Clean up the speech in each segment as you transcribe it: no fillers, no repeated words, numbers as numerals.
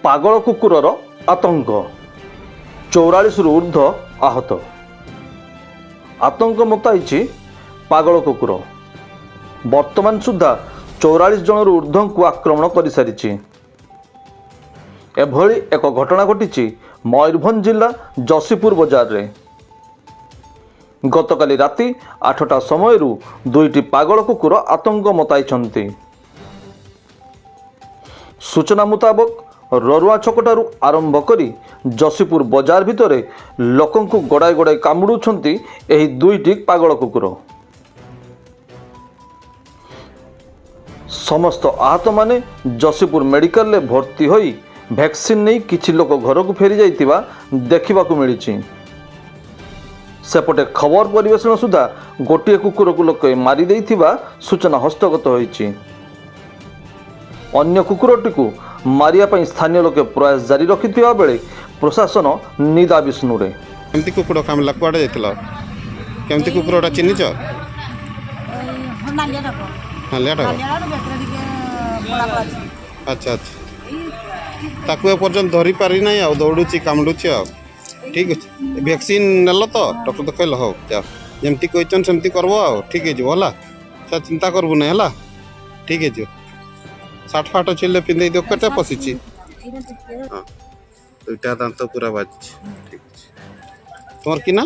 पागल कुकुरर आतंक 44 रु ऊर्ध्व आहत। आतंक मुक्ताई पागल कुकुर वर्तमान सुधा 44 जन ऊर्ध्व को आक्रमण कर सारी। एभली एक घटना घटी मयूरभंज जिला जसीपुर बजार रे। गतकाली राति 8टा समय दुईटी पागल कुकुर आतंक मताई। सूचना मुताबक ररुआ छकटारू आरंभ करी जसीपुर बजार भितरे लोकं को गड़ाई गड़ाई कामुड़ुछंती एही दुईटी पागल कुकुर। समस्त आहत माने जसीपुर मेडिकल ले भर्ती होई वैक्सीन नहीं किछि लोक घर को फेरी जाइतिबा देखिबाकू मिलिछि। सेपटे खबर परिवेषण सुधा गोटे कुकुर को लोक मारी देइथिबा सूचना हस्तगत होइछि। अन्य कुकुरटी को मारिया पई स्थानीय लोके प्रयास जारी रखिथिबा बेले प्रशासन निदा विष्णुरे। केमती कुकुर कामला कुआडे जाइतलो केमती कुकुरटा चिन्हिच हालियाटा अच्छा अच्छा ताकू ए पर्यंत धरी पारि नाही आ दौड़ुची कामुडुची आ ठीक अछि। वैक्सीन नेलो तो डॉक्टर देखैल हो जा जेमती कहचन सेमती करबो आ ठीक है जो होला सा चिंता करबो नै होला ठीक है जो 60 फाट छिले पिंदे दो कटे पसिची हां दुईटा दांत पूरा बाजी ठीक अछि। तोर कि ना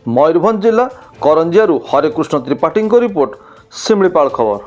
मयूरभंज जिला करंजियारू हरेकृष्ण त्रिपाठी रिपोर्ट सिमलीपाल खबर।